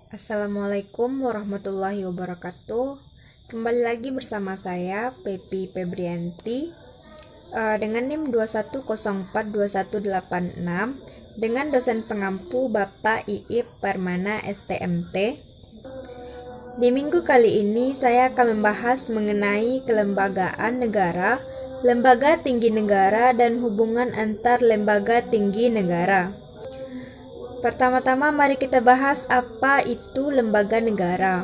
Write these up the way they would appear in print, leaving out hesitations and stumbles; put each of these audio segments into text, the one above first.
Assalamualaikum warahmatullahi wabarakatuh. Kembali lagi bersama saya Pepi Febrianti dengan NIM 21042186 dengan dosen pengampu Bapak Iip Permana STMT. Di minggu kali ini saya akan membahas mengenai kelembagaan negara, lembaga tinggi negara, dan hubungan antar lembaga tinggi negara. Pertama-tama mari kita bahas apa itu lembaga negara.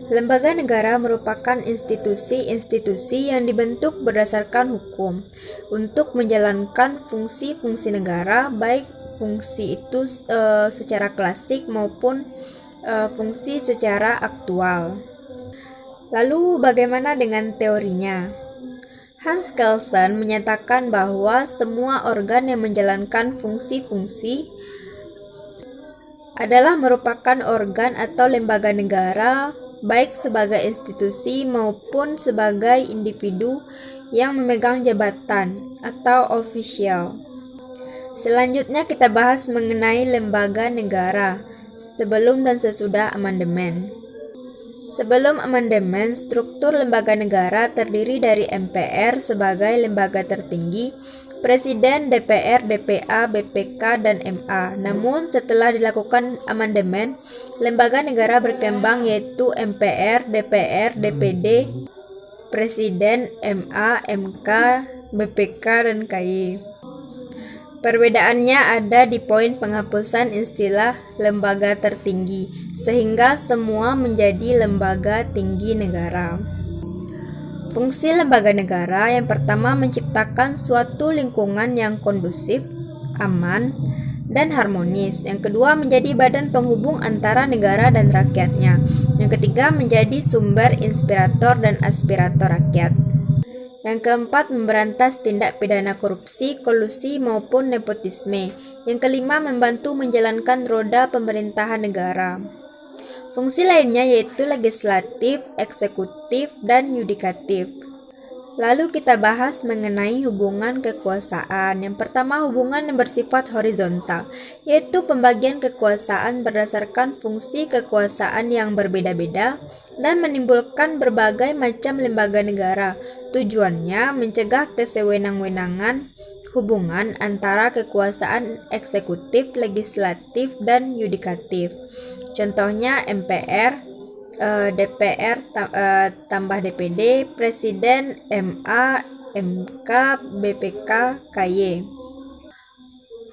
Lembaga negara merupakan institusi-institusi yang dibentuk berdasarkan hukum untuk menjalankan fungsi-fungsi negara, baik fungsi itu secara klasik maupun fungsi secara aktual. Lalu bagaimana dengan teorinya? Hans Kelsen menyatakan bahwa semua organ yang menjalankan fungsi-fungsi adalah merupakan organ atau lembaga negara, baik sebagai institusi maupun sebagai individu yang memegang jabatan atau ofisial. Selanjutnya kita bahas mengenai lembaga negara sebelum dan sesudah amandemen. Sebelum amandemen, struktur lembaga negara terdiri dari MPR sebagai lembaga tertinggi, Presiden, DPR, DPA, BPK, dan MA. Namun setelah dilakukan amandemen, lembaga negara berkembang yaitu MPR, DPR, DPD, Presiden, MA, MK, BPK, dan KY. Perbedaannya ada di poin penghapusan istilah lembaga tertinggi, sehingga semua menjadi lembaga tinggi negara. Fungsi lembaga negara yang pertama menciptakan suatu lingkungan yang kondusif, aman, dan harmonis. Yang kedua menjadi badan penghubung antara negara dan rakyatnya. Yang ketiga menjadi sumber inspirator dan aspirator rakyat. Yang keempat, memberantas tindak pidana korupsi, kolusi, maupun nepotisme. Yang kelima, membantu menjalankan roda pemerintahan negara. Fungsi lainnya yaitu legislatif, eksekutif, dan yudikatif. Lalu kita bahas mengenai hubungan kekuasaan. Yang pertama, hubungan yang bersifat horizontal, yaitu pembagian kekuasaan berdasarkan fungsi kekuasaan yang berbeda-beda dan menimbulkan berbagai macam lembaga negara. Tujuannya mencegah kesewenang-wenangan hubungan antara kekuasaan eksekutif, legislatif, dan yudikatif. Contohnya MPR, DPR tambah DPD, Presiden, MA, MK, BPK, KY.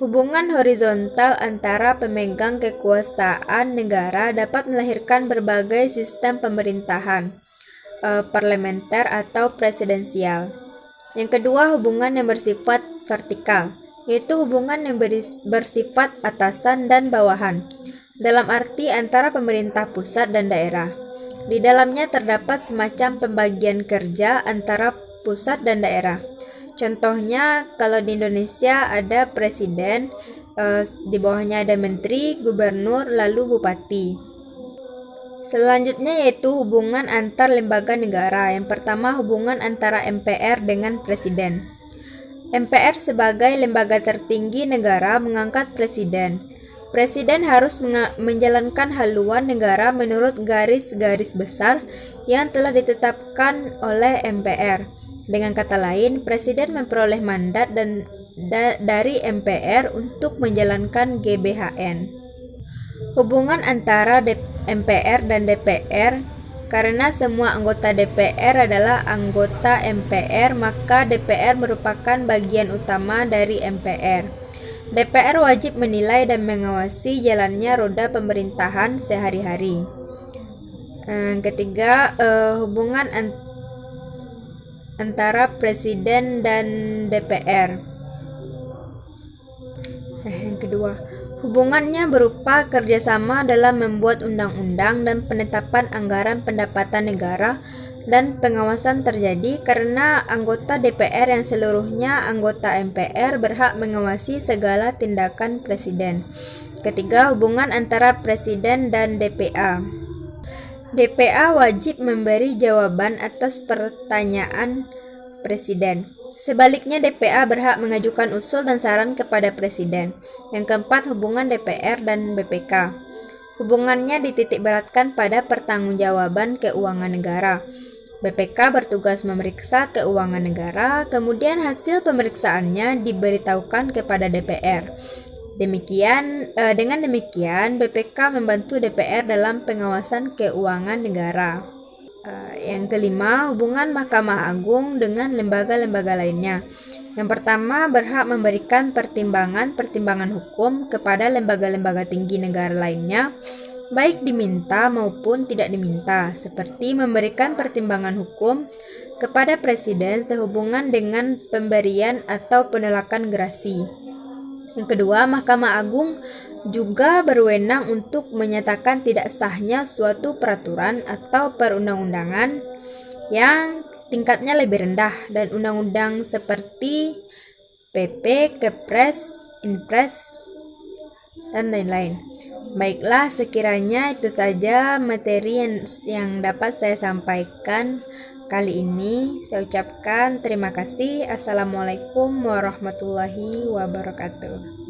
Hubungan horizontal antara pemegang kekuasaan negara dapat melahirkan berbagai sistem pemerintahan, parlementer atau presidensial. Yang kedua, hubungan yang bersifat vertikal, yaitu hubungan yang bersifat atasan dan bawahan, dalam arti antara pemerintah pusat dan daerah. Di dalamnya terdapat semacam pembagian kerja antara pusat dan daerah. Contohnya, kalau di Indonesia ada presiden, di bawahnya ada menteri, gubernur, lalu bupati. Selanjutnya yaitu hubungan antar lembaga negara. Yang pertama, hubungan antara MPR dengan presiden. MPR sebagai lembaga tertinggi negara mengangkat presiden. Presiden harus menjalankan haluan negara menurut garis-garis besar yang telah ditetapkan oleh MPR. Dengan kata lain, presiden memperoleh mandat dari MPR untuk menjalankan GBHN. Hubungan antara MPR dan DPR. Karena semua anggota DPR adalah anggota MPR, maka DPR merupakan bagian utama dari MPR. DPR wajib menilai dan mengawasi jalannya roda pemerintahan sehari-hari. Ketiga, hubungan antara presiden dan DPR. Yang kedua, hubungannya berupa kerjasama dalam membuat undang-undang dan penetapan anggaran pendapatan negara, dan pengawasan terjadi karena anggota DPR yang seluruhnya anggota MPR berhak mengawasi segala tindakan presiden. Ketiga, hubungan antara presiden dan DPA. DPA wajib memberi jawaban atas pertanyaan presiden. Sebaliknya, DPA berhak mengajukan usul dan saran kepada presiden. Yang keempat, hubungan DPR dan BPK. Hubungannya dititikberatkan pada pertanggungjawaban keuangan negara. BPK bertugas memeriksa keuangan negara, kemudian hasil pemeriksaannya diberitahukan kepada DPR. Dengan demikian, BPK membantu DPR dalam pengawasan keuangan negara. Yang kelima, hubungan Mahkamah Agung dengan lembaga-lembaga lainnya. Yang pertama, berhak memberikan pertimbangan hukum kepada lembaga-lembaga tinggi negara lainnya, baik diminta maupun tidak diminta, seperti memberikan pertimbangan hukum kepada Presiden sehubungan dengan pemberian atau penolakan gerasi. Yang kedua, Mahkamah Agung juga berwenang untuk menyatakan tidak sahnya suatu peraturan atau perundang-undangan yang tingkatnya lebih rendah dan undang-undang seperti PP, Kepres, Inpres, dan lain-lain. Baiklah, sekiranya itu saja materi yang dapat saya sampaikan kali ini. Saya ucapkan terima kasih. Assalamualaikum warahmatullahi wabarakatuh.